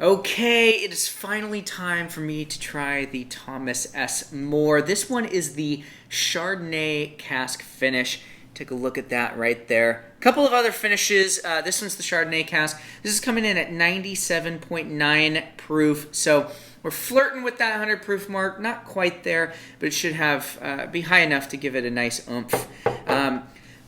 Okay, it is finally time for me to try the Thomas S. More. This one is the Chardonnay cask finish. Take a look at that right there. A couple of other finishes. This one's the Chardonnay cask. This is coming in at 97.9 proof. So we're flirting with that 100 proof mark. Not quite there, but it should have be high enough to give it a nice oomph.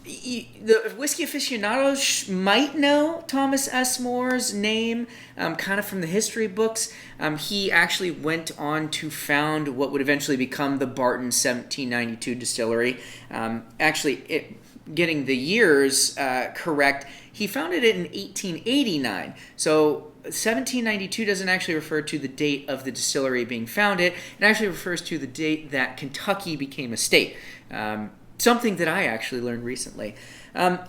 The whiskey aficionados might know Thomas S. More's name, kind of from the history books. He actually went on to found what would eventually become the Barton 1792 distillery. Getting the years correct, he founded it in 1889. So 1792 doesn't actually refer to the date of the distillery being founded. It actually refers to the date that Kentucky became a state. Something that I actually learned recently.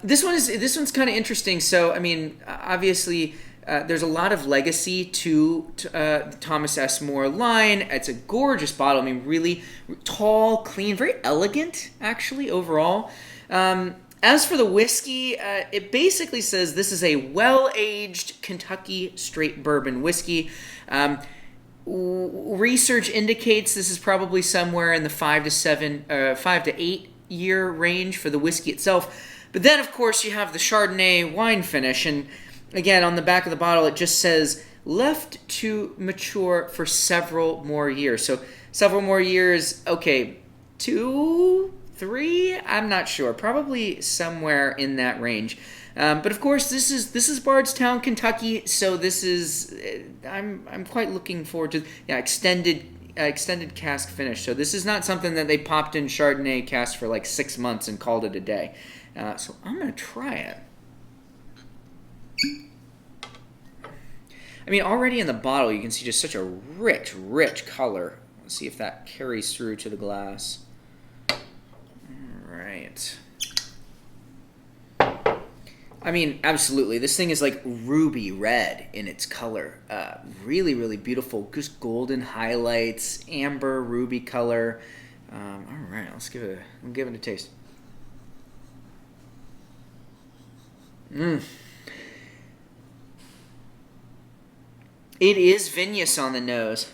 This one's kind of interesting. So, I mean, obviously, there's a lot of legacy to the Thomas S. More line. It's a gorgeous bottle. I mean, really tall, clean, very elegant, actually, overall. As for the whiskey, it basically says this is a well-aged Kentucky straight bourbon whiskey. Research indicates this is probably somewhere in the 5 to 8 year range for the whiskey itself. But then, of course, you have the Chardonnay wine finish. And again, on the back of the bottle, it just says left to mature for several more years. So several more years, okay, 2, 3, I'm not sure. Probably somewhere in that range. But of course, this is Bardstown, Kentucky. So this is I'm quite looking forward to extended cask finish. So this is not something that they popped in Chardonnay cask for like 6 months and called it a day. So I'm gonna try it. I mean, already in the bottle, you can see just such a rich color. Let's see if that carries through to the glass. All right. I mean, absolutely. This thing is like ruby red in its color. Really beautiful. Just golden highlights, amber, ruby color. All right, let's give it a taste. It is vinous on the nose,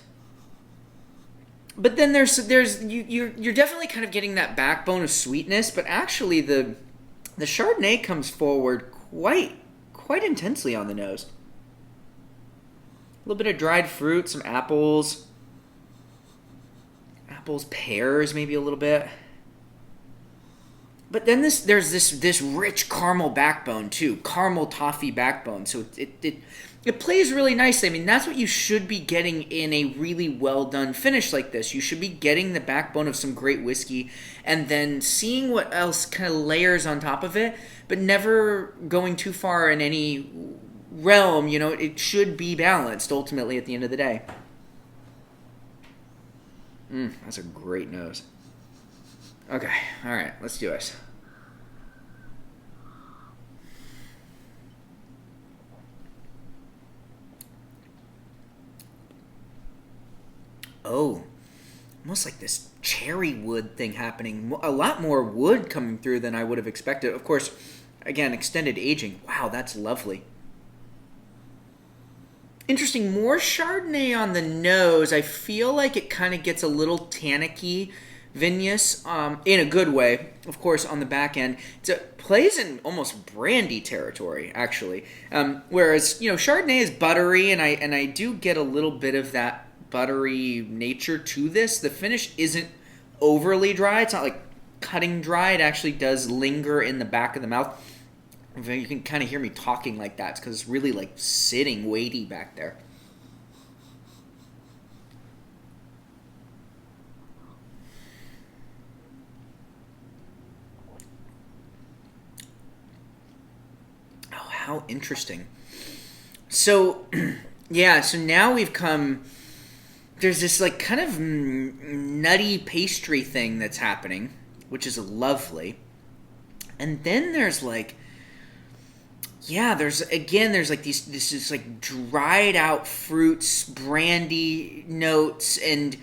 but then you're definitely kind of getting that backbone of sweetness. But actually, the Chardonnay comes forward quite intensely on the nose. A little bit of dried fruit, some apples, pears, maybe a little bit. But then there's this rich caramel backbone too, caramel toffee backbone. So it plays really nicely. I mean, that's what you should be getting in a really well done finish like this. You should be getting the backbone of some great whiskey and then seeing what else kind of layers on top of it, but never going too far in any realm. You know, it should be balanced ultimately at the end of the day. That's a great nose. Okay, all right, let's do it. Oh, almost like this cherry wood thing happening. A lot more wood coming through than I would have expected. Of course, again, extended aging. Wow, that's lovely. Interesting. More Chardonnay on the nose. I feel like it kind of gets a little tannicky, vinous, in a good way. Of course, on the back end, it plays in almost brandy territory, actually. Whereas Chardonnay is buttery, and I do get a little bit of that buttery nature to this. The finish isn't overly dry. It's not like cutting dry. It actually does linger in the back of the mouth. You can kind of hear me talking like that. It's because it's really like sitting weighty back there. Oh, how interesting. So, yeah, so now we've come. There's this like kind of nutty pastry thing that's happening, which is lovely. And then there's like, yeah, there's like this is like dried out fruits, brandy notes, and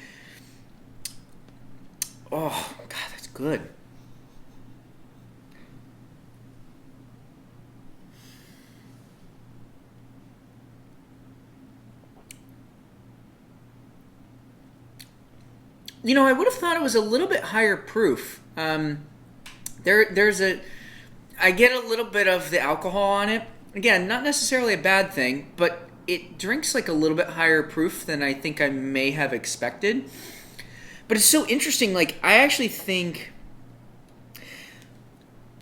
oh god, that's good. I would have thought it was a little bit higher proof. I get a little bit of the alcohol on it. Again, not necessarily a bad thing, but it drinks like a little bit higher proof than I think I may have expected. But it's so interesting. Like, I actually think...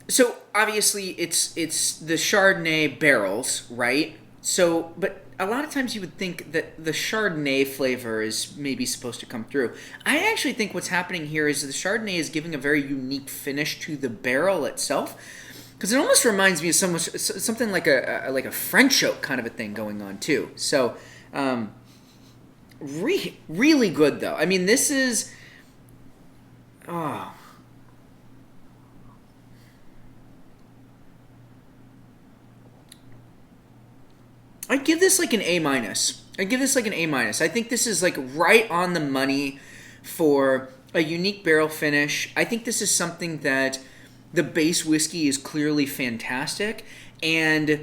So, obviously, it's the Chardonnay barrels, right? So, but a lot of times you would think that the Chardonnay flavor is maybe supposed to come through. I actually think what's happening here is the Chardonnay is giving a very unique finish to the barrel itself. Because it almost reminds me of something like a French oak kind of a thing going on, too. So, really good, though. I mean, this is... Oh... I'd give this like an A-. I think this is like right on the money for a unique barrel finish. I think this is something that the base whiskey is clearly fantastic, and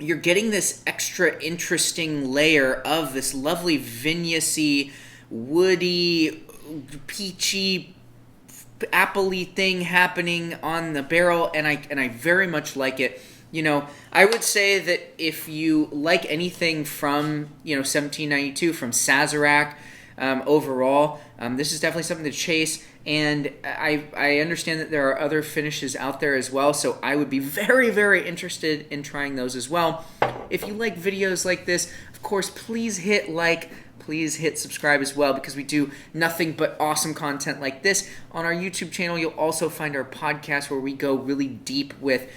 you're getting this extra interesting layer of this lovely vinous-y, woody, peachy, apple-y thing happening on the barrel, and I very much like it. I would say that if you like anything from, 1792, from Sazerac overall, this is definitely something to chase. And I understand that there are other finishes out there as well, so I would be very, very interested in trying those as well. If you like videos like this, of course, please hit like. Please hit subscribe as well, because we do nothing but awesome content like this. On our YouTube channel, you'll also find our podcast where we go really deep with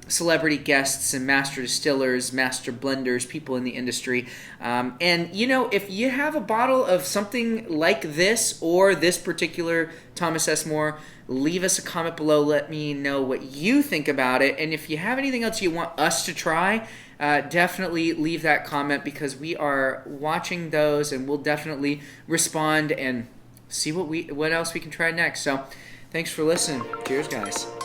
celebrity guests and master distillers, master blenders, people in the industry. And, if you have a bottle of something like this or this particular Thomas S. More, leave us a comment below. Let me know what you think about it. And if you have anything else you want us to try, definitely leave that comment, because we are watching those and we'll definitely respond and see what else we can try next. So thanks for listening. Cheers, guys.